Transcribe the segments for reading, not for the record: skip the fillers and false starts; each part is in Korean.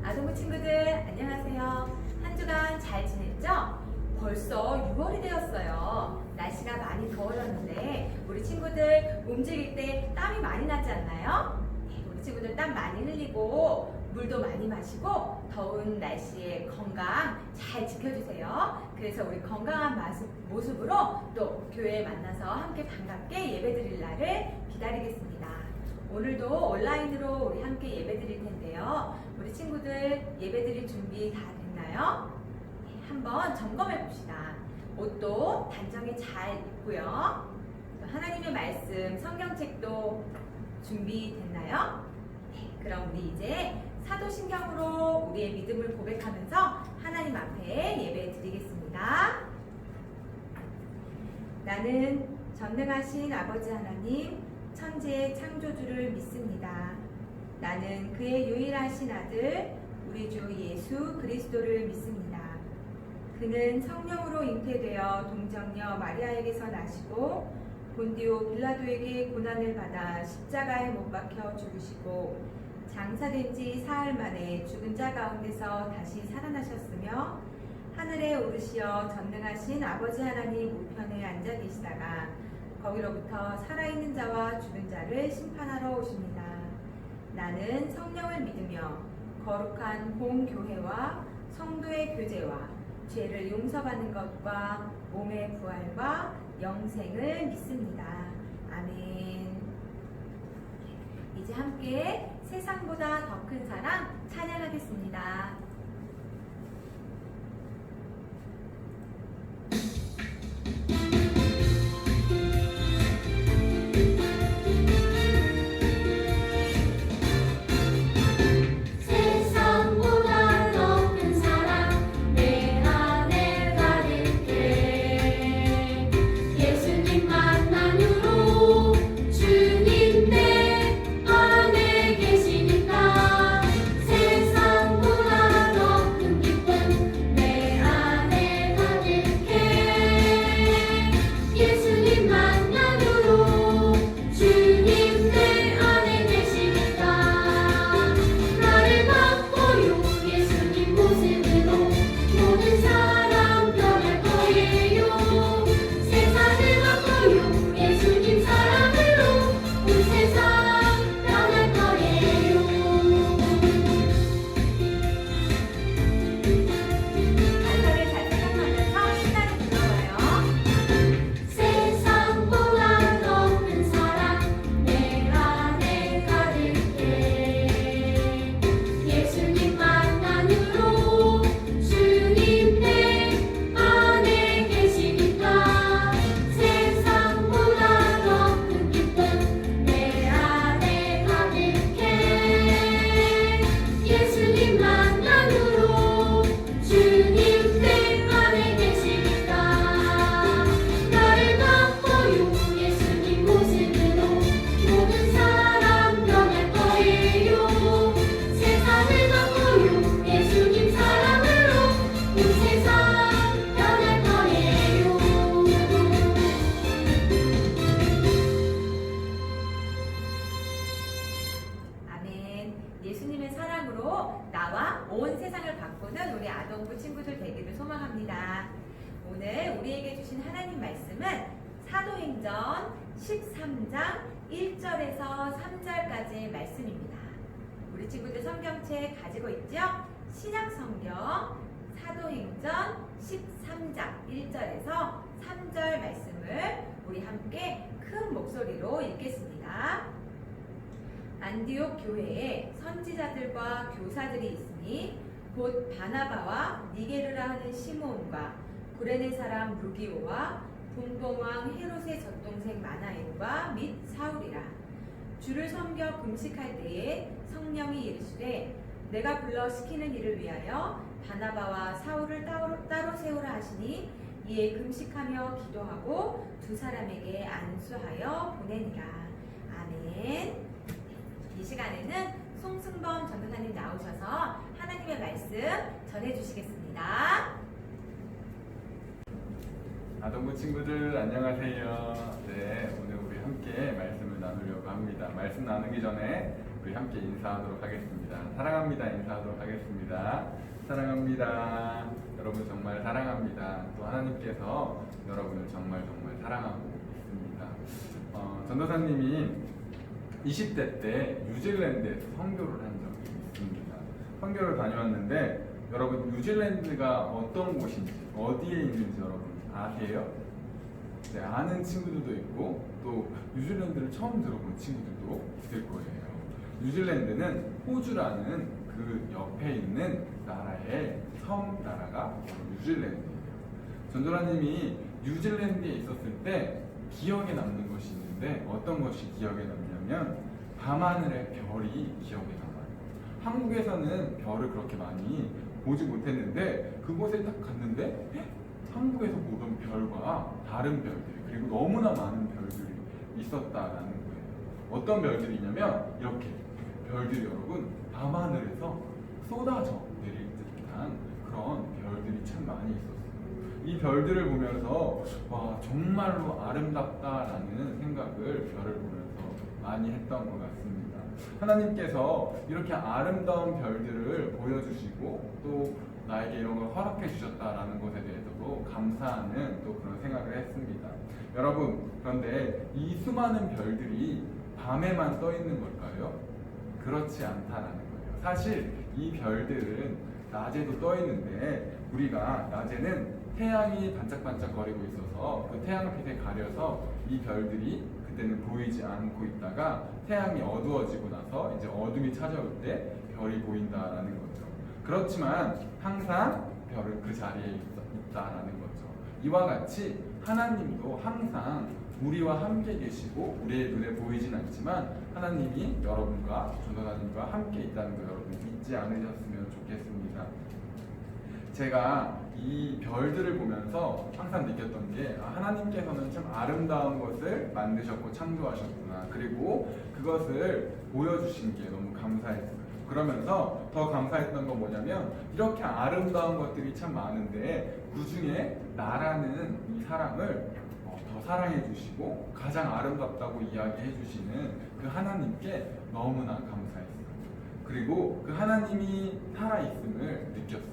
아동부 친구들 안녕하세요. 한 주간 잘 지냈죠? 벌써 6월이 되었어요. 날씨가 많이 더워졌는데 우리 친구들 움직일 때 땀이 많이 나지 않나요? 네, 우리 친구들 땀 많이 흘리고 물도 많이 마시고 더운 날씨에 건강 잘 지켜주세요. 그래서 우리 건강한 모습으로 또 교회에 만나서 함께 반갑게 예배드릴 날을 기다리겠습니다. 오늘도 온라인으로 우리 함께 예배드릴 텐데요. 우리 친구들 예배드릴 준비 다 됐나요? 네, 한번 점검해 봅시다. 옷도 단정히 잘 입고요. 하나님의 말씀, 성경책도 준비됐나요? 네, 그럼 우리 이제 사도신경으로 우리의 믿음을 고백하면서 하나님 앞에 예배 드리겠습니다. 나는 전능하신 아버지 하나님, 천지의 창조주를 믿습니다. 나는 그의 유일하신 아들, 우리 주 예수 그리스도를 믿습니다. 그는 성령으로 잉태되어 동정녀 마리아에게서 나시고 본디오 빌라도에게 고난을 받아 십자가에 못 박혀 죽으시고 장사된 지 사흘 만에 죽은 자 가운데서 다시 살아나셨으며 하늘에 오르시어 전능하신 아버지 하나님 우편에 앉아 계시다가 거기로부터 살아있는 자와 죽은 자를 심판하러 오십니다. 나는 성령을 믿으며 거룩한 공교회와 성도의 교제와 죄를 용서받는 것과 몸의 부활과 영생을 믿습니다. 아멘. 이제 함께 세상보다 더 큰 사랑 찬양하겠습니다. 예수님의 사랑으로 나와 온 세상을 바꾸는 우리 아동부 친구들 되기를 소망합니다. 오늘 우리에게 주신 하나님 말씀은 사도행전 13장 1절에서 3절까지의 말씀입니다. 우리 친구들 성경책 가지고 있죠? 신약성경 사도행전 13장 1절에서 3절 말씀을 우리 함께 큰 목소리로 읽겠습니다. 안디옥 교회에 선지자들과 교사들이 있으니 곧 바나바와 니게르라 하는 시므온과 구레네 사람 루기오와 분봉왕 헤롯의 젖동생 마나엘과 및 사울이라. 주를 섬겨 금식할 때에 성령이 이르시되 내가 불러 시키는 일을 위하여 바나바와 사울을 따로 세우라 하시니 이에 금식하며 기도하고 두 사람에게 안수하여 보내니라. 아멘. 이 시간에는 송승범 전도사님 나오셔서 하나님의 말씀 전해주시겠습니다. 아동부 친구들 안녕하세요. 네, 오늘 우리 함께 말씀을 나누려고 합니다. 말씀 나누기 전에 우리 함께 인사하도록 하겠습니다. 사랑합니다. 인사하도록 하겠습니다. 사랑합니다. 여러분 정말 사랑합니다. 또 하나님께서 여러분을 정말 사랑하고 있습니다. 전도사님이 20대 때 뉴질랜드에서 선교를 한 적이 있습니다. 선교를 다녀왔는데 여러분 뉴질랜드가 어떤 곳인지 어디에 있는지 여러분 아세요? 네, 아는 친구들도 있고 또 뉴질랜드를 처음 들어본 친구들도 있을 거예요. 뉴질랜드는 호주라는 그 옆에 있는 나라의 섬 나라가 뉴질랜드예요. 전도라님이 뉴질랜드에 있었을 때 기억에 남는 것이 있는데 어떤 것이 기억에 남냐면 밤하늘의 별이 기억에 남아요. 한국에서는 별을 그렇게 많이 보지 못했는데 그곳에 딱 갔는데 한국에서 보던 별과 다른 별들이 그리고 너무나 많은 별들이 있었다라는 거예요. 어떤 별들이냐면 이렇게 별들이 여러분 밤하늘에서 쏟아져 내릴 듯한 그런 별들이 참 많이 있었어요. 이 별들을 보면서 와 정말로 아름답다라는 생각을 별을 보면서 많이 했던 것 같습니다. 하나님께서 이렇게 아름다운 별들을 보여주시고 또 나에게 이런 걸 허락해 주셨다라는 것에 대해서도 감사하는 또 그런 생각을 했습니다. 여러분 그런데 이 수많은 별들이 밤에만 떠 있는 걸까요? 그렇지 않다라는 거예요. 사실 이 별들은 낮에도 떠 있는데 우리가 낮에는 태양이 반짝반짝거리고 있어서 그 태양빛에 가려서 이 별들이 그때는 보이지 않고 있다가 태양이 어두워지고 나서 이제 어둠이 찾아올 때 별이 보인다라는 거죠. 그렇지만 항상 별은 그 자리에 있다라는 거죠. 이와 같이 하나님도 항상 우리와 함께 계시고 우리의 눈에 보이진 않지만 하나님이 여러분과 전도사님과 함께 있다는 거 여러분 잊지 않으셨으면 좋겠습니다. 제가 이 별들을 보면서 항상 느꼈던 게 하나님께서는 참 아름다운 것을 만드셨고 창조하셨구나. 그리고 그것을 보여주신 게 너무 감사했어요. 그러면서 더 감사했던 건 뭐냐면 이렇게 아름다운 것들이 참 많은데 그 중에 나라는 이 사람을 더 사랑해 주시고 가장 아름답다고 이야기해 주시는 그 하나님께 너무나 감사했어요. 그리고 그 하나님이 살아있음을 느꼈어요.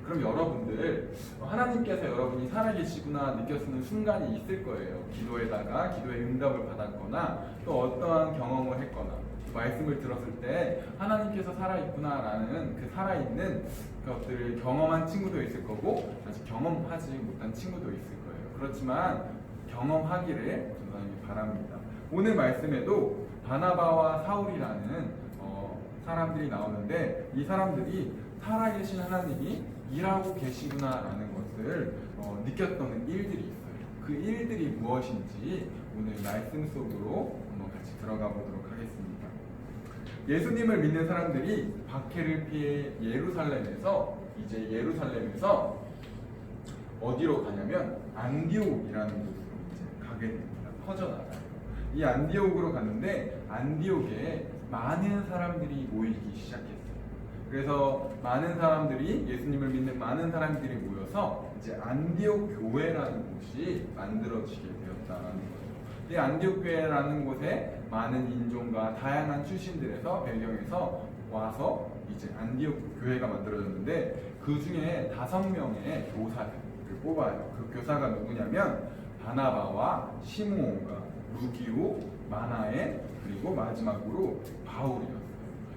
그럼 여러분들 하나님께서 여러분이 살아계시구나 느꼈는 순간이 있을 거예요. 기도에다가 기도의 응답을 받았거나 또 어떠한 경험을 했거나 말씀을 들었을 때 하나님께서 살아있구나라는 그 살아있는 것들을 경험한 친구도 있을 거고 아직 경험하지 못한 친구도 있을 거예요. 그렇지만 경험하기를 전도사님이 바랍니다. 오늘 말씀에도 바나바와 사울이라는 사람들이 나오는데 이 사람들이 살아계신 하나님이 일하고 계시구나라는 것을 느꼈던 일들이 있어요. 그 일들이 무엇인지 오늘 말씀 속으로 한번 같이 들어가 보도록 하겠습니다. 예수님을 믿는 사람들이 박해를 피해 예루살렘에서 어디로 가냐면 안디옥이라는 곳으로 이제 가게 됩니다. 퍼져나가요. 이 안디옥으로 갔는데 안디옥에 많은 사람들이 모이기 시작했어요. 그래서 많은 사람들이 예수님을 믿는 많은 사람들이 모여서 이제 안디옥 교회라는 곳이 만들어지게 되었다는 거예요. 이 안디옥 교회라는 곳에 많은 인종과 다양한 출신들에서 배경에서 와서 이제 안디옥 교회가 만들어졌는데 그 중에 5명의 교사들을 뽑아요. 그 교사가 누구냐면 바나바와 시므온과 루기오, 마나에 그리고 마지막으로 바울이었어요.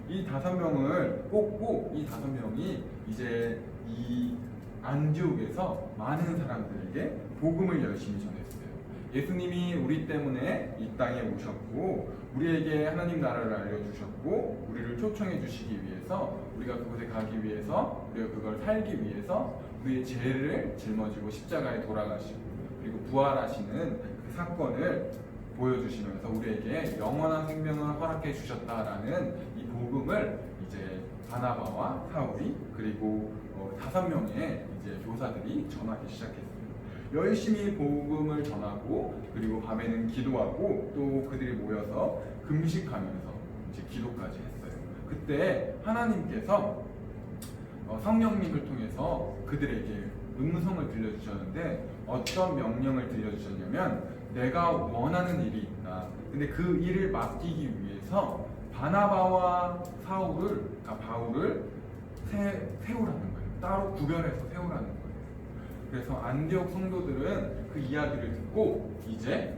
이 5명을 뽑고 이 5명이 이제 이 안디옥에서 많은 사람들에게 복음을 열심히 전했어요. 예수님이 우리 때문에 이 땅에 오셨고 우리에게 하나님 나라를 알려주셨고 우리를 초청해 주시기 위해서 우리가 그곳에 가기 위해서 우리가 그걸 살기 위해서 우리의 죄를 짊어지고 십자가에 돌아가시고 그리고 부활하시는 그 사건을 보여주시면서 우리에게 영원한 생명을 허락해 주셨다라는 이 복음을 이제 바나바와 사울이 그리고 5명의 이제 교사들이 전하기 시작했어요. 열심히 복음을 전하고 그리고 밤에는 기도하고 또 그들이 모여서 금식하면서 이제 기도까지 했어요. 그때 하나님께서 성령님을 통해서 그들에게 음성을 들려주셨는데 어떤 명령을 들려주셨냐면 내가 원하는 일이 있다. 근데 그 일을 맡기기 위해서 바나바와 바울을 세우라는 거예요. 따로 구별해서 세우라는 거예요. 그래서 안디옥 성도들은 그 이야기를 듣고 이제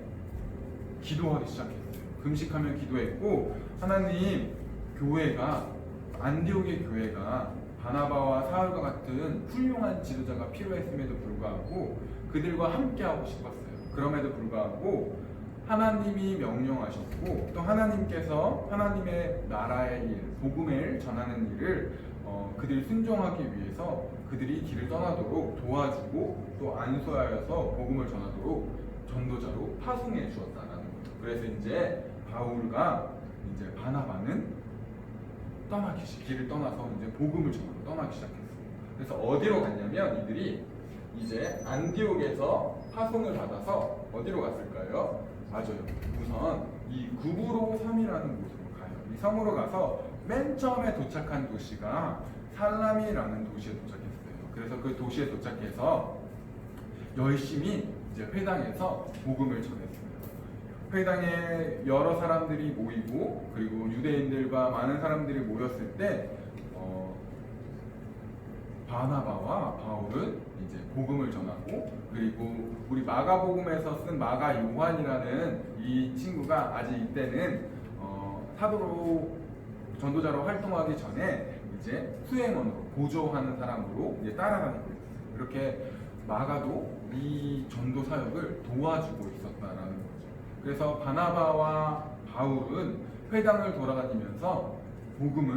기도하기 시작했어요. 금식하며 기도했고, 하나님, 안디옥의 교회가 바나바와 사울과 같은 훌륭한 지도자가 필요했음에도 불구하고 그들과 함께하고 싶었어요. 그럼에도 불구하고 하나님이 명령하셨고, 또 하나님께서 하나님의 나라의 일, 복음을 전하는 일을 그들이 순종하기 위해서 그들이 길을 떠나도록 도와주고, 또 안수하여서 복음을 전하도록 전도자로 파송해 주었다라는 거죠. 그래서 이제 바울과 이제 바나바는 길을 떠나서 이제 복음을 전하러 떠나기 시작했어요. 그래서 어디로 갔냐면 이들이 이제 안디옥에서 파송을 받아서 어디로 갔을까요? 맞아요. 우선 이 구브로 섬이라는 곳으로 가요. 이 섬으로 가서 맨 처음에 도착한 도시가 살라미라는 도시에 도착했어요. 그래서 그 도시에 도착해서 열심히 이제 회당에서 복음을 전했어요. 회당에 여러 사람들이 모이고, 그리고 유대인들과 많은 사람들이 모였을 때 바나바와 바울은 이제 복음을 전하고, 그리고 우리 마가복음에서 쓴 마가 요한이라는 이 친구가 아직 이때는 사도로 전도자로 활동하기 전에 이제 수행원으로 보조하는 사람으로 이제 따라다니고 있어요. 이렇게 마가도 이 전도 사역을 도와주고 있었다라는 거죠. 그래서 바나바와 바울은 회당을 돌아다니면서 복음을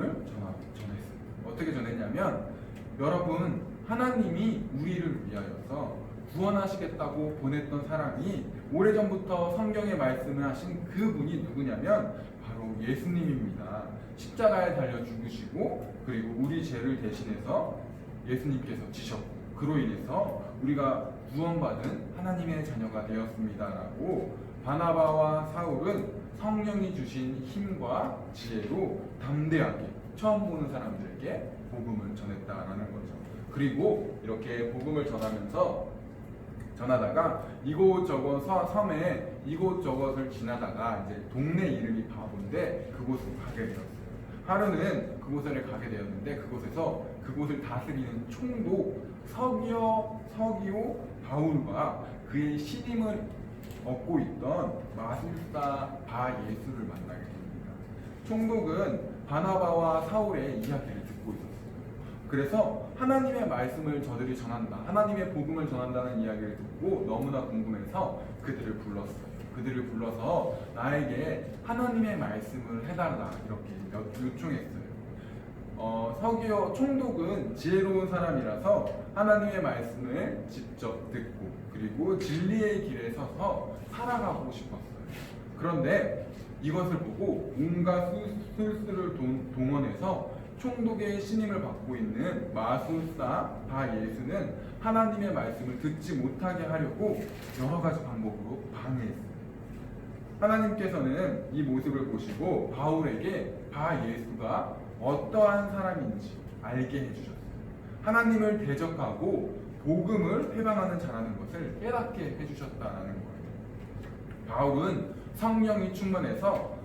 전했어요. 어떻게 전했냐면, 여러분, 하나님이 우리를 위하여서 구원하시겠다고 보냈던 사람이 오래전부터 성경에 말씀을 하신 그분이 누구냐면 바로 예수님입니다. 십자가에 달려 죽으시고, 그리고 우리 죄를 대신해서 예수님께서 지셨고, 그로 인해서 우리가 구원받은 하나님의 자녀가 되었습니다라고 바나바와 사울은 성령이 주신 힘과 지혜로 담대하게 처음 보는 사람들에게 복음을 전했다라는 거죠. 그리고 이렇게 복음을 전하다가 이곳저곳 섬에 이곳저곳을 지나다가 이제 동네 이름이 바본데 그곳으로 가게 되었어요. 하루는 그곳을 가게 되었는데 그곳에서 그곳을 다스리는 총독 서기오 바울과 그의 신임을 얻고 있던 마술사 바예수를 만나게 됩니다. 총독은 바나바와 사울의 이야기를 듣고 있었어요. 그래서 하나님의 말씀을 저들이 전한다, 하나님의 복음을 전한다는 이야기를 듣고 너무나 궁금해서 그들을 불렀어요. 그들을 불러서 나에게 하나님의 말씀을 해달라 이렇게 요청했어요. 서기오 총독은 지혜로운 사람이라서 하나님의 말씀을 직접 듣고, 그리고 진리의 길에 서서 살아가고 싶었어요. 그런데 이것을 보고 온갖 술수를 동원해서 총독의 신임을 받고 있는 마술사 바예수는 하나님의 말씀을 듣지 못하게 하려고 여러 가지 방법으로 방해했어요. 하나님께서는 이 모습을 보시고 바울에게 바예수가 어떠한 사람인지 알게 해주셨어요. 하나님을 대적하고 복음을 회방하는 자라는 것을 깨닫게 해주셨다는 거예요. 바울은 성령이 충만해서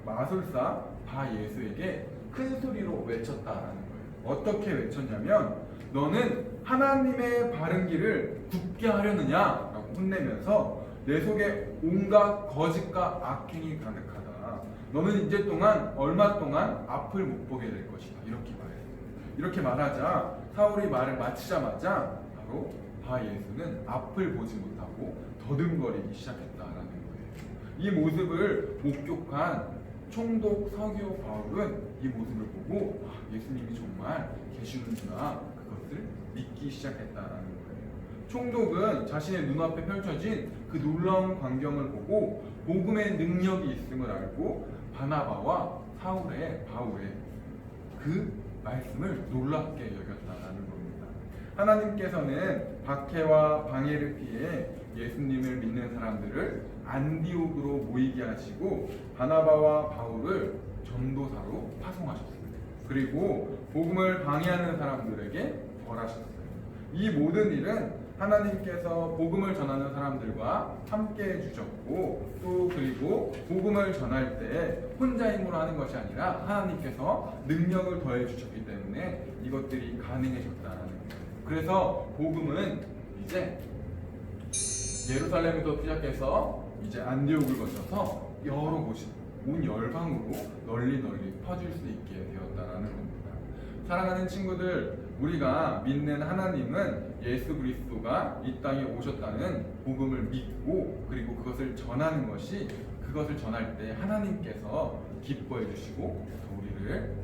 마술사 바예수에게 큰 소리로 외쳤다라는 거예요. 어떻게 외쳤냐면, 너는 하나님의 바른 길을 굳게 하려느냐라고 혼내면서 내 속에 온갖 거짓과 악행이 가득하다. 너는 이제 얼마 동안 앞을 못 보게 될 것이다. 이렇게 말해요. 이렇게 말하자 사울이 말을 마치자마자 바로 바예수는 앞을 보지 못하고 더듬거리기 시작했다라는 거예요. 이 모습을 목격한 총독 서기오 바울은 이 모습을 보고 예수님이 정말 계시는구나, 그것을 믿기 시작했다라는 거예요. 총독은 자신의 눈앞에 펼쳐진 그 놀라운 광경을 보고 복음의 능력이 있음을 알고 바나바와 바울의 그 말씀을 놀랍게 여겼다라는 겁니다. 하나님께서는 박해와 방해를 피해 예수님을 믿는 사람들을 안디옥으로 모이게 하시고 바나바와 바울을 전도사로 파송하셨습니다. 그리고 복음을 방해하는 사람들에게 벌하셨어요. 이 모든 일은 하나님께서 복음을 전하는 사람들과 함께 해주셨고, 또 그리고 복음을 전할 때 혼자 힘으로 하는 것이 아니라 하나님께서 능력을 더해 주셨기 때문에 이것들이 가능해졌다는 거예요. 그래서 복음은 이제 예루살렘에도 시작해서 이제 안디옥을 거쳐서 여러 곳이 온 열방으로 널리 퍼질 수 있게 되었다라는 겁니다. 사랑하는 친구들, 우리가 믿는 하나님은 예수 그리스도가 이 땅에 오셨다는 복음을 믿고, 그리고 그것을 전하는 것이, 그것을 전할 때 하나님께서 기뻐해 주시고 또 우리를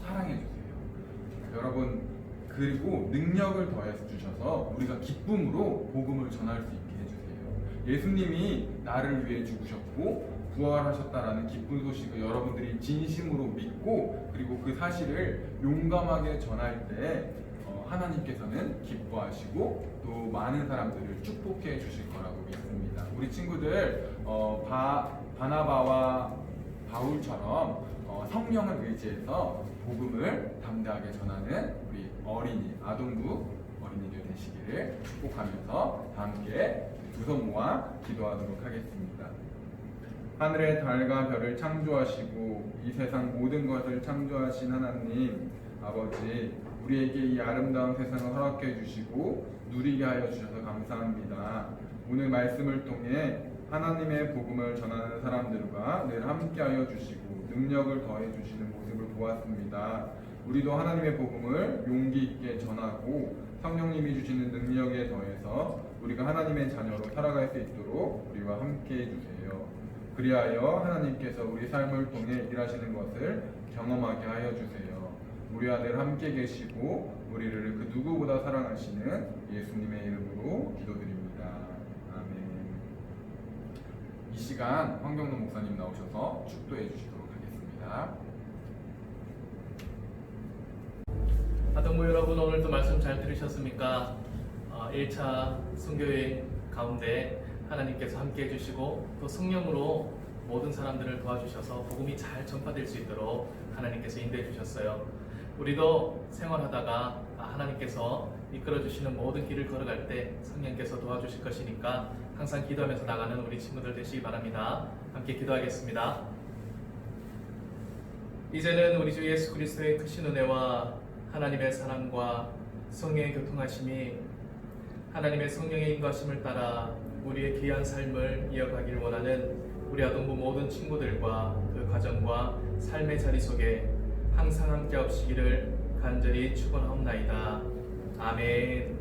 사랑해 주세요. 여러분, 그리고 능력을 더해 주셔서 우리가 기쁨으로 복음을 전할 수 있게 해주세요. 예수님이 나를 위해 죽으셨고 부활하셨다라는 기쁜 소식을 여러분들이 진심으로 믿고, 그리고 그 사실을 용감하게 전할 때 하나님께서는 기뻐하시고 또 많은 사람들을 축복해 주실 거라고 믿습니다. 우리 친구들 바나바와 바울처럼 성령을 의지해서 복음을 담대하게 전하는 우리 어린이, 아동부 어린이들 되시기를 축복하면서 다 함께 두 손 모아 기도하도록 하겠습니다. 하늘의 달과 별을 창조하시고 이 세상 모든 것을 창조하신 하나님 아버지, 우리에게 이 아름다운 세상을 허락해 주시고 누리게 하여 주셔서 감사합니다. 오늘 말씀을 통해 하나님의 복음을 전하는 사람들과 늘 함께 하여 주시고 능력을 더해 주시는 모습을 보았습니다. 우리도 하나님의 복음을 용기 있게 전하고 성령님이 주시는 능력에 더해서 우리가 하나님의 자녀로 살아갈 수 있도록 우리와 함께 해주세요. 그리하여 하나님께서 우리 삶을 통해 일하시는 것을 경험하게 하여 주세요. 우리와 늘 함께 계시고 우리를 그 누구보다 사랑하시는 예수님의 이름으로 기도드립니다. 아멘. 이 시간 황경록 목사님 나오셔서 축도해 주시도록 하겠습니다. 아동부 여러분, 오늘도 말씀 잘 들으셨습니까? 1차 선교회 가운데 하나님께서 함께 해주시고 또 성령으로 모든 사람들을 도와주셔서 복음이 잘 전파될 수 있도록 하나님께서 인도해 주셨어요. 우리도 생활하다가 하나님께서 이끌어 주시는 모든 길을 걸어갈 때 성령께서 도와주실 것이니까 항상 기도하면서 나가는 우리 친구들 되시기 바랍니다. 함께 기도하겠습니다. 이제는 우리 주 예수 그리스도의 크신 은혜와 하나님의 사랑과 성령의 교통하심이 하나님의 성령의 인도하심을 따라 우리의 귀한 삶을 이어가길 원하는 우리 아동부 모든 친구들과 그 가정과 삶의 자리 속에 항상 함께 하시기를 간절히 축원하옵나이다. 아멘.